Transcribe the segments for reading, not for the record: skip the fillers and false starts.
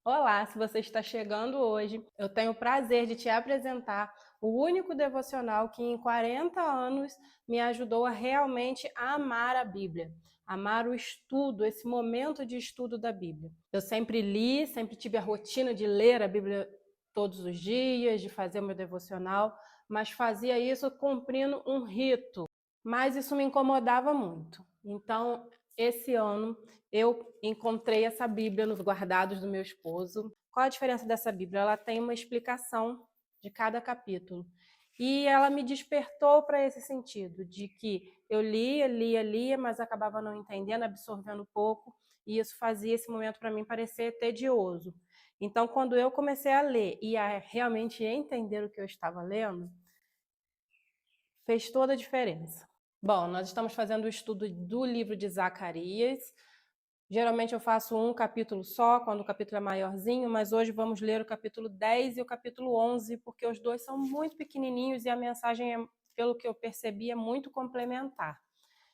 Olá, se você está chegando hoje, eu tenho o prazer de te apresentar o único devocional que em 40 anos me ajudou a realmente amar a Bíblia, amar o estudo, esse momento de estudo da Bíblia. Eu sempre li, sempre tive a rotina de ler a Bíblia todos os dias, de fazer o meu devocional, mas fazia isso cumprindo um rito, mas isso me incomodava muito. Então, esse ano eu encontrei essa Bíblia nos guardados do meu esposo. Qual a diferença dessa Bíblia? Ela tem uma explicação de cada capítulo. E ela me despertou para esse sentido, de que eu lia, mas acabava não entendendo, absorvendo pouco, e isso fazia esse momento para mim parecer tedioso. Então, quando eu comecei a ler e a realmente entender o que eu estava lendo, fez toda a diferença. Bom, nós estamos fazendo o estudo do livro de Zacarias. Geralmente eu faço um capítulo só, quando o capítulo é maiorzinho, mas hoje vamos ler o capítulo 10 e o capítulo 11, porque os dois são muito pequenininhos e a mensagem, pelo que eu percebi, é muito complementar.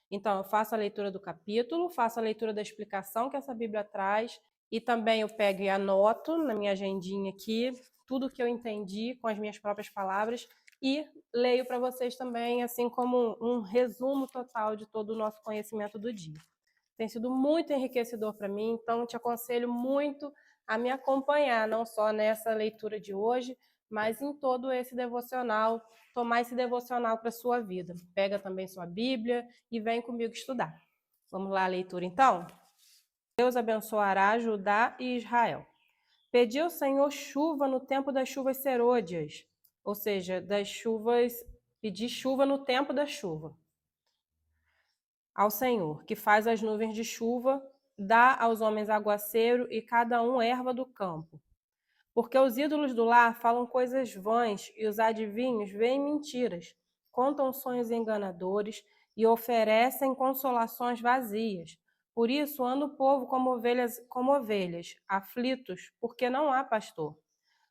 Então, eu faço a leitura do capítulo, faço a leitura da explicação que essa Bíblia traz e também eu pego e anoto na minha agendinha aqui tudo que eu entendi com as minhas próprias palavras e leio para vocês também, assim como um resumo total de todo o nosso conhecimento do dia. Tem sido muito enriquecedor para mim, então te aconselho muito a me acompanhar, não só nessa leitura de hoje, mas em todo esse devocional, tomar esse devocional para a sua vida. Pega também sua Bíblia e vem comigo estudar. Vamos lá a leitura então? Deus abençoará Judá e Israel. Pediu o Senhor chuva no tempo das chuvas serôdias, ou seja, das chuvas, pedir chuva no tempo da chuva. Ao Senhor, que faz as nuvens de chuva, dá aos homens aguaceiro e cada um erva do campo. Porque os ídolos do lar falam coisas vãs e os adivinhos veem mentiras, contam sonhos enganadores e oferecem consolações vazias. Por isso anda o povo como ovelhas, aflitos, porque não há pastor.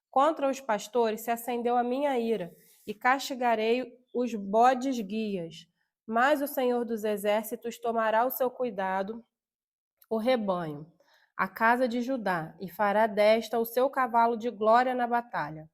Contra os pastores se acendeu a minha ira, e castigarei os bodes guias. Mas o Senhor dos exércitos tomará o seu cuidado, o rebanho, a casa de Judá, e fará desta o seu cavalo de glória na batalha.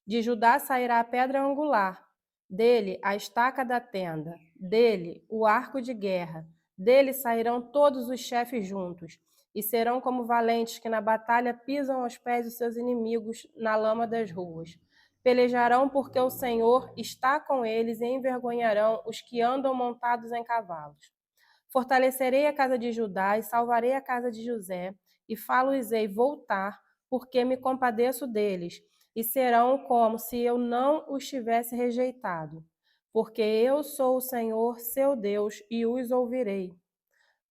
De Judá sairá a pedra angular, dele a estaca da tenda, dele o arco de guerra, dele sairão todos os chefes juntos, e serão como valentes que na batalha pisam aos pés os seus inimigos na lama das ruas. Pelejarão porque o Senhor está com eles e envergonharão os que andam montados em cavalos. Fortalecerei a casa de Judá e salvarei a casa de José, e fá-los-ei voltar, porque me compadeço deles, e serão como se eu não os tivesse rejeitado. Porque eu sou o Senhor, seu Deus, e os ouvirei.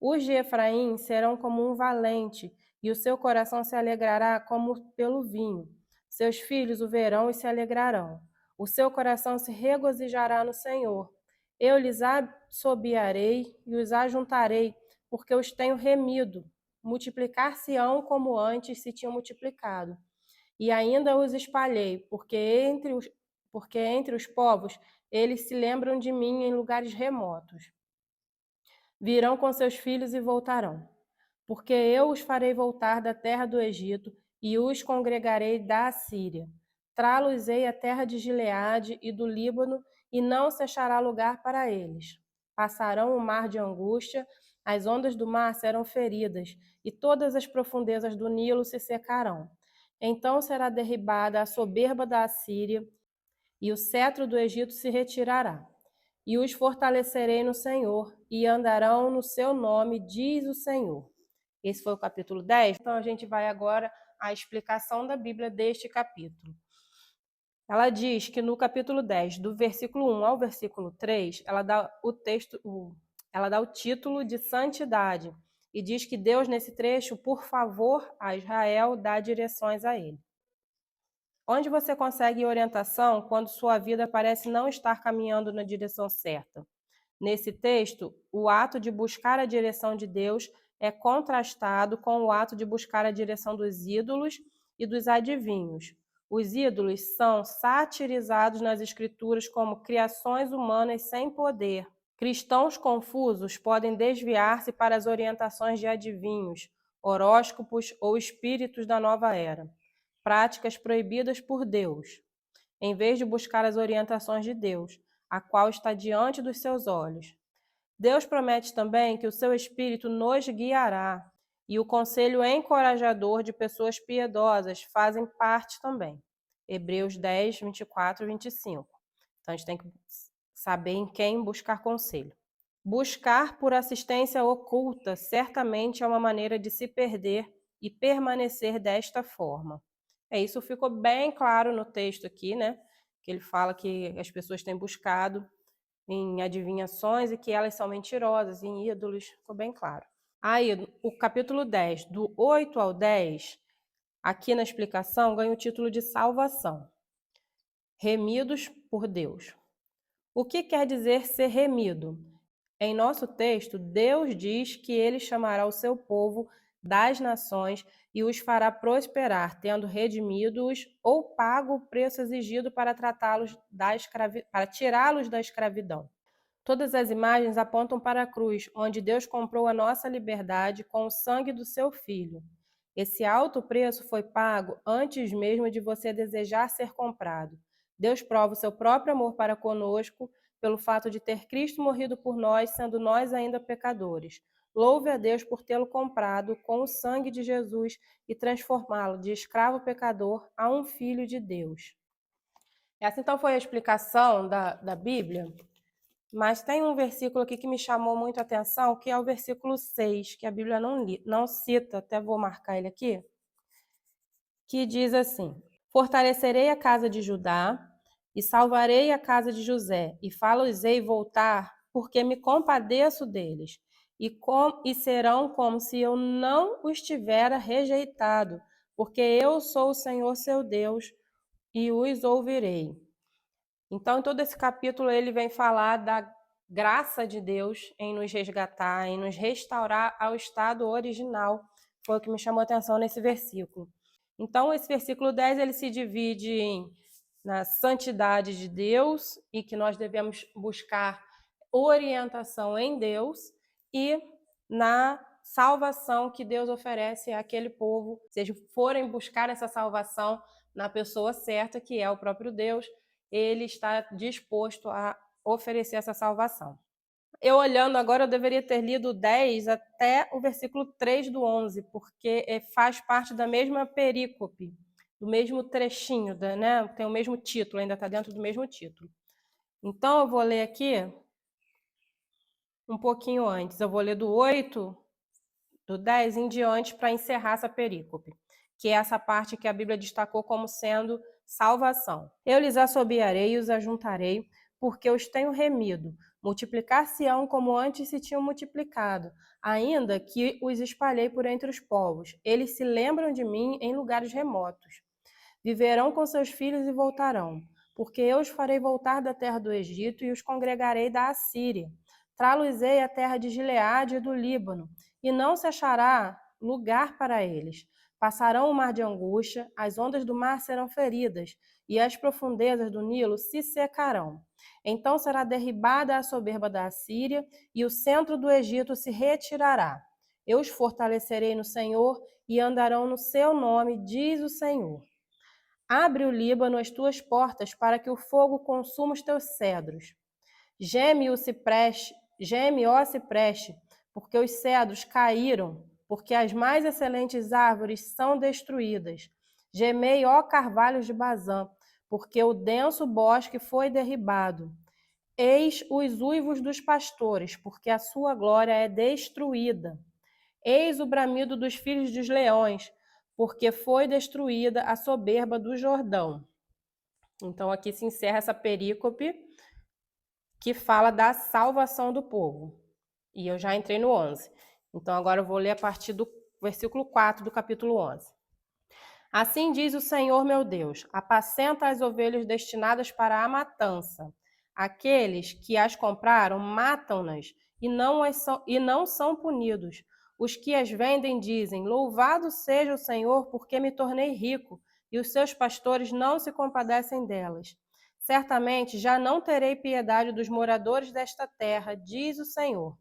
Os de Efraim serão como um valente, e o seu coração se alegrará como pelo vinho. Seus filhos o verão e se alegrarão. O seu coração se regozijará no Senhor. Eu lhes assobiarei e os ajuntarei, porque os tenho remido. Multiplicar-se-ão como antes se tinham multiplicado. E ainda os espalhei, porque entre os povos eles se lembram de mim em lugares remotos. Virão com seus filhos e voltarão. Porque eu os farei voltar da terra do Egito e os congregarei da Assíria. Trá-los-ei à terra de Gileade e do Líbano, e não se achará lugar para eles. Passarão o mar de angústia, as ondas do mar serão feridas, e todas as profundezas do Nilo se secarão. Então será derribada a soberba da Assíria, e o cetro do Egito se retirará. E os fortalecerei no Senhor, e andarão no seu nome, diz o Senhor. Esse foi o capítulo 10. Então a gente vai agora à explicação da Bíblia deste capítulo. Ela diz que no capítulo 10, do versículo 1 ao versículo 3, ela dá o título de santidade e diz que Deus nesse trecho, por favor, a Israel dá direções a ele. Onde você consegue orientação quando sua vida parece não estar caminhando na direção certa? Nesse texto, o ato de buscar a direção de Deus é contrastado com o ato de buscar a direção dos ídolos e dos adivinhos. Os ídolos são satirizados nas Escrituras como criações humanas sem poder. Cristãos confusos podem desviar-se para as orientações de adivinhos, horóscopos ou espíritos da nova era, práticas proibidas por Deus, em vez de buscar as orientações de Deus, a qual está diante dos seus olhos. Deus promete também que o seu Espírito nos guiará, e o conselho encorajador de pessoas piedosas fazem parte também. Hebreus 10, 24 e 25. Então, a gente tem que saber em quem buscar conselho. Buscar por assistência oculta certamente é uma maneira de se perder e permanecer desta forma. Isso ficou bem claro no texto aqui, né? Que ele fala que as pessoas têm buscado em adivinhações e que elas são mentirosas, em ídolos, ficou bem claro. Aí, o capítulo 10, do 8 ao 10, aqui na explicação, ganha o título de salvação. Remidos por Deus. O que quer dizer ser remido? Em nosso texto, Deus diz que ele chamará o seu povo das nações e os fará prosperar, tendo redimido-os ou pago o preço exigido para tratá-los para tirá-los da escravidão. Todas as imagens apontam para a cruz, onde Deus comprou a nossa liberdade com o sangue do seu Filho. Esse alto preço foi pago antes mesmo de você desejar ser comprado. Deus prova o seu próprio amor para conosco pelo fato de ter Cristo morrido por nós, sendo nós ainda pecadores. Louve a Deus por tê-lo comprado com o sangue de Jesus e transformá-lo de escravo pecador a um filho de Deus. Essa então foi a explicação da Bíblia, mas tem um versículo aqui que me chamou muito a atenção, que é o versículo 6, que a Bíblia não cita, até vou marcar ele aqui, que diz assim: Fortalecerei a casa de Judá e salvarei a casa de José, e fá-los-ei voltar, porque me compadeço deles, e serão como se eu não os tivera rejeitado, porque eu sou o Senhor seu Deus, e os ouvirei. Então, em todo esse capítulo, ele vem falar da graça de Deus em nos resgatar, em nos restaurar ao estado original. Foi o que me chamou a atenção nesse versículo. Então, esse versículo 10, ele se divide na santidade de Deus e que nós devemos buscar orientação em Deus e na salvação que Deus oferece àquele povo, se eles forem buscar essa salvação na pessoa certa, que é o próprio Deus, ele está disposto a oferecer essa salvação. Eu olhando agora, eu deveria ter lido 10 até o versículo 3 do 11, porque faz parte da mesma perícope, do mesmo trechinho, né? Tem o mesmo título, ainda está dentro do mesmo título. Então, eu vou ler aqui um pouquinho antes. Eu vou ler do 8, do 10 em diante, para encerrar essa perícope, que é essa parte que a Bíblia destacou como sendo salvação. Eu lhes assobiarei e os ajuntarei, porque os tenho remido. Multiplicar-se-ão como antes se tinham multiplicado, ainda que os espalhei por entre os povos. Eles se lembram de mim em lugares remotos. Viverão com seus filhos e voltarão, porque eu os farei voltar da terra do Egito e os congregarei da Assíria. Trá-los-ei à terra de Gileade e do Líbano, e não se achará lugar para eles. Passarão o mar de angústia, as ondas do mar serão feridas, e as profundezas do Nilo se secarão. Então será derribada a soberba da Assíria, e o centro do Egito se retirará. Eu os fortalecerei no Senhor, e andarão no seu nome, diz o Senhor. Abre o Líbano as tuas portas, para que o fogo consuma os teus cedros. Geme, ó cipreste, porque os cedros caíram, porque as mais excelentes árvores são destruídas. Gemei, ó carvalhos de Bazã, porque o denso bosque foi derribado. Eis os uivos dos pastores, porque a sua glória é destruída. Eis o bramido dos filhos dos leões, porque foi destruída a soberba do Jordão. Então, aqui se encerra essa perícope que fala da salvação do povo. E eu já entrei no 11. Então, agora eu vou ler a partir do versículo 4 do capítulo 11. Assim diz o Senhor meu Deus: apacenta as ovelhas destinadas para a matança. Aqueles que as compraram matam-nas e não são punidos. Os que as vendem dizem: louvado seja o Senhor, porque me tornei rico, e os seus pastores não se compadecem delas. Certamente já não terei piedade dos moradores desta terra, diz o Senhor.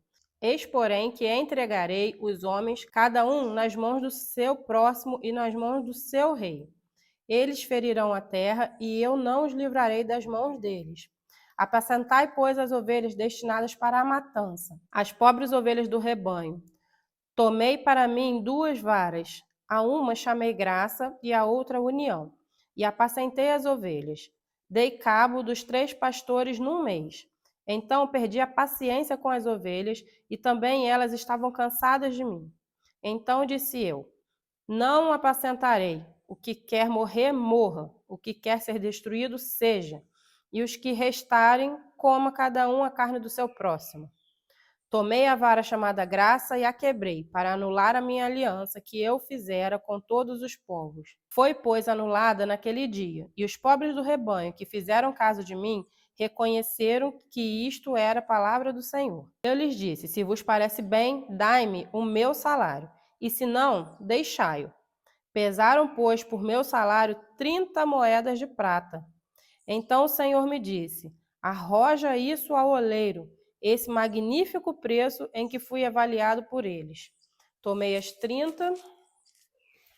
Eis, porém, que entregarei os homens, cada um nas mãos do seu próximo e nas mãos do seu rei. Eles ferirão a terra, e eu não os livrarei das mãos deles. Apacentai, pois, as ovelhas destinadas para a matança, as pobres ovelhas do rebanho. Tomei para mim 2 varas, a uma chamei graça e a outra união, e apacentei as ovelhas. Dei cabo dos 3 pastores num mês. Então perdi a paciência com as ovelhas, e também elas estavam cansadas de mim. Então disse eu: não apacentarei. O que quer morrer, morra. O que quer ser destruído, seja. E os que restarem, coma cada um a carne do seu próximo. Tomei a vara chamada graça e a quebrei, para anular a minha aliança que eu fizera com todos os povos. Foi, pois, anulada naquele dia, e os pobres do rebanho que fizeram caso de mim reconheceram que isto era a palavra do Senhor. Eu lhes disse: se vos parece bem, dai-me o meu salário, e se não, deixai-o. Pesaram, pois, por meu salário 30 moedas de prata. Então o Senhor me disse: arroja isso ao oleiro, esse magnífico preço em que fui avaliado por eles. Tomei as 30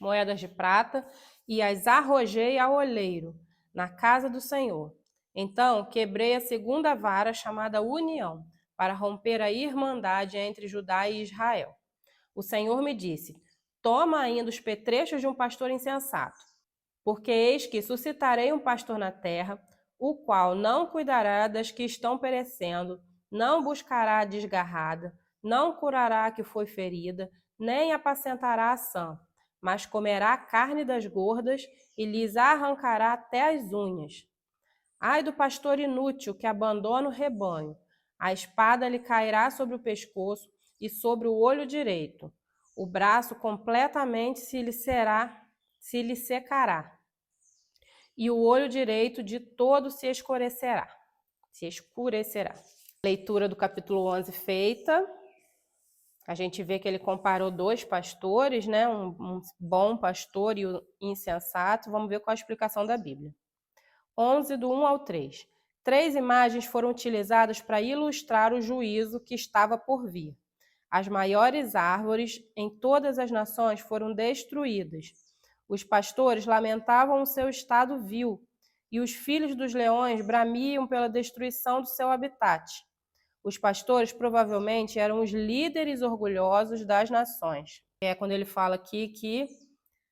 moedas de prata e as arrojei ao oleiro, na casa do Senhor. Então quebrei a segunda vara, chamada União, para romper a irmandade entre Judá e Israel. O Senhor me disse: toma ainda os petrechos de um pastor insensato, porque eis que suscitarei um pastor na terra, o qual não cuidará das que estão perecendo, não buscará a desgarrada, não curará a que foi ferida, nem apacentará a sã, mas comerá a carne das gordas e lhes arrancará até as unhas. Ai do pastor inútil que abandona o rebanho, a espada lhe cairá sobre o pescoço e sobre o olho direito. O braço completamente se lhe secará, e o olho direito de todo se escurecerá. Leitura do capítulo 11 feita. A gente vê que ele comparou 2 pastores, né? Um bom pastor e o insensato. Vamos ver qual a explicação da Bíblia. 11, do 1 ao 3. 3 imagens foram utilizadas para ilustrar o juízo que estava por vir. As maiores árvores em todas as nações foram destruídas. Os pastores lamentavam o seu estado vil, e os filhos dos leões bramiam pela destruição do seu habitat. Os pastores provavelmente eram os líderes orgulhosos das nações. É quando ele fala aqui que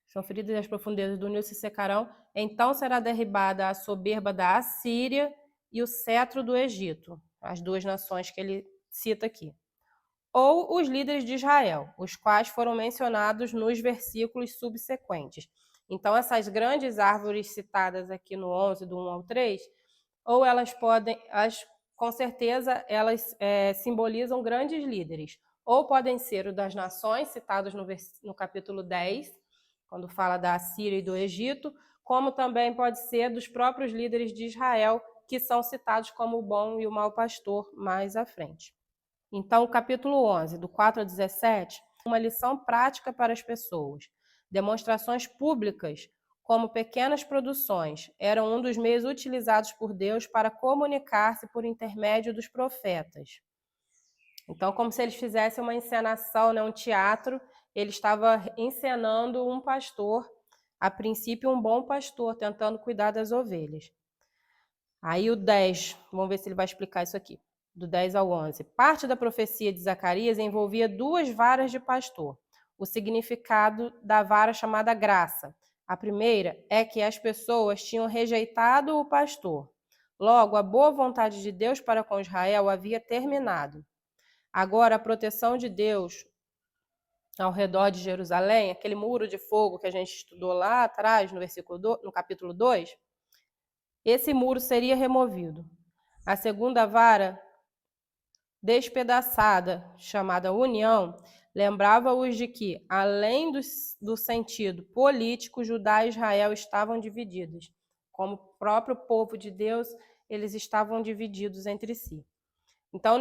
são feridas as profundezas do Nilo se secarão, então será derribada a soberba da Assíria e o cetro do Egito, as 2 nações que ele cita aqui. Ou os líderes de Israel, os quais foram mencionados nos versículos subsequentes. Então, essas grandes árvores citadas aqui no 11, do 1 ao 3, ou elas podem, com certeza, elas simbolizam grandes líderes, ou podem ser o das nações, citados no capítulo 10, quando fala da Assíria e do Egito, como também pode ser dos próprios líderes de Israel, que são citados como o bom e o mau pastor mais à frente. Então, o capítulo 11, do 4 a 17, uma lição prática para as pessoas. Demonstrações públicas, como pequenas produções, eram um dos meios utilizados por Deus para comunicar-se por intermédio dos profetas. Então, como se eles fizessem uma encenação, né, um teatro, ele estava encenando um pastor, a princípio um bom pastor, tentando cuidar das ovelhas. Aí o 10, vamos ver se ele vai explicar isso aqui. Do 10 ao 11. Parte da profecia de Zacarias envolvia 2 varas de pastor. O significado da vara chamada graça. A primeira é que as pessoas tinham rejeitado o pastor. Logo, a boa vontade de Deus para com Israel havia terminado. Agora, a proteção de Deus ao redor de Jerusalém, aquele muro de fogo que a gente estudou lá atrás, no capítulo 2, esse muro seria removido. A segunda vara despedaçada, chamada união, lembrava-os de que, além do sentido político, Judá e Israel estavam divididos. Como próprio povo de Deus, eles estavam divididos entre si. Então,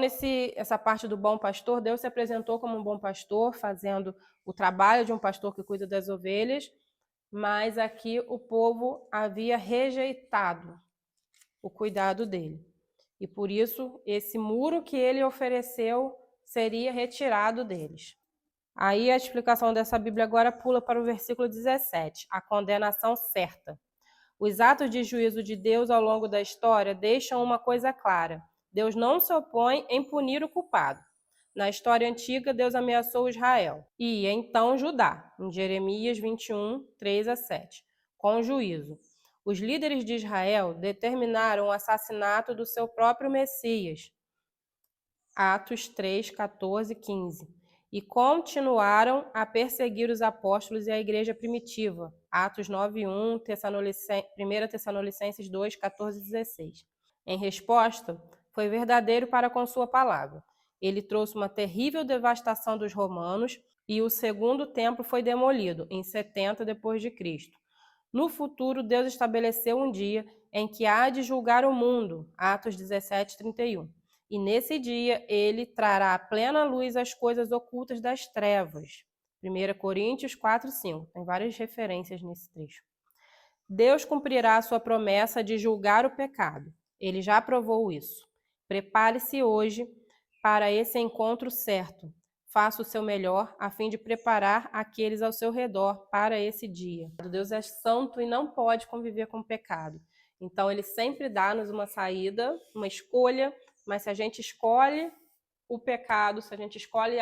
essa parte do bom pastor, Deus se apresentou como um bom pastor, fazendo o trabalho de um pastor que cuida das ovelhas, mas aqui o povo havia rejeitado o cuidado dele. E por isso, esse muro que ele ofereceu seria retirado deles. Aí a explicação dessa Bíblia agora pula para o versículo 17, a condenação certa. Os atos de juízo de Deus ao longo da história deixam uma coisa clara: Deus não se opõe em punir o culpado. Na história antiga, Deus ameaçou Israel e então Judá, em Jeremias 21, 3-7, com juízo. Os líderes de Israel determinaram o assassinato do seu próprio Messias, Atos 3, 14, 15, e continuaram a perseguir os apóstolos e a igreja primitiva, Atos 9, 1, 1 Tessalonicenses 2, 14 e 16. Em resposta, foi verdadeiro para com sua palavra. Ele trouxe uma terrível devastação dos romanos e o segundo templo foi demolido em 70 depois de Cristo. No futuro, Deus estabeleceu um dia em que há de julgar o mundo, Atos 17, 31. E nesse dia ele trará à plena luz as coisas ocultas das trevas. 1 Coríntios 4, 5. Tem várias referências nesse trecho. Deus cumprirá a sua promessa de julgar o pecado. Ele já provou isso. Prepare-se hoje para esse encontro certo. Faça o seu melhor a fim de preparar aqueles ao seu redor para esse dia. Deus é santo e não pode conviver com o pecado. Então ele sempre dá-nos uma saída, uma escolha, mas se a gente escolhe o pecado, se a gente escolhe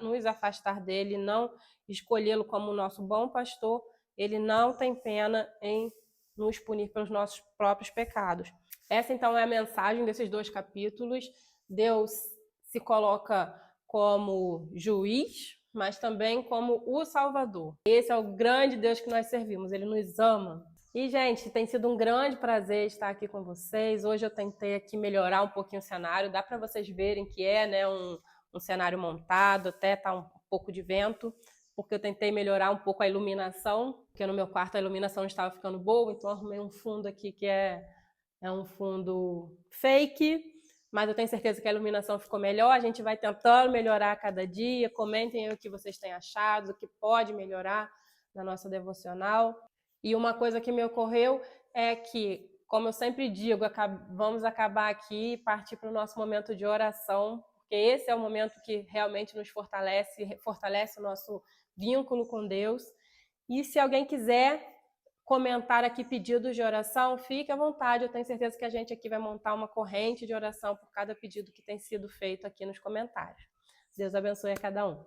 nos afastar dele, não escolhê-lo como o nosso bom pastor, ele não tem pena em nos punir pelos nossos próprios pecados. Essa, então, é a mensagem desses 2 capítulos. Deus se coloca como juiz, mas também como o Salvador. Esse é o grande Deus que nós servimos, ele nos ama. E, gente, tem sido um grande prazer estar aqui com vocês. Hoje eu tentei aqui melhorar um pouquinho o cenário. Dá para vocês verem que é, né, um cenário montado, até tá um pouco de vento, porque eu tentei melhorar um pouco a iluminação, porque no meu quarto a iluminação estava ficando boa, então eu arrumei um fundo aqui que é um fundo fake, mas eu tenho certeza que a iluminação ficou melhor. A gente vai tentando melhorar a cada dia. Comentem aí o que vocês têm achado, o que pode melhorar na nossa devocional. E uma coisa que me ocorreu é que, como eu sempre digo, vamos acabar aqui e partir para o nosso momento de oração, porque esse é o momento que realmente nos fortalece o nosso vínculo com Deus. E se alguém quiser comentar aqui pedidos de oração, fique à vontade. Eu tenho certeza que a gente aqui vai montar uma corrente de oração por cada pedido que tem sido feito aqui nos comentários. Deus abençoe a cada um.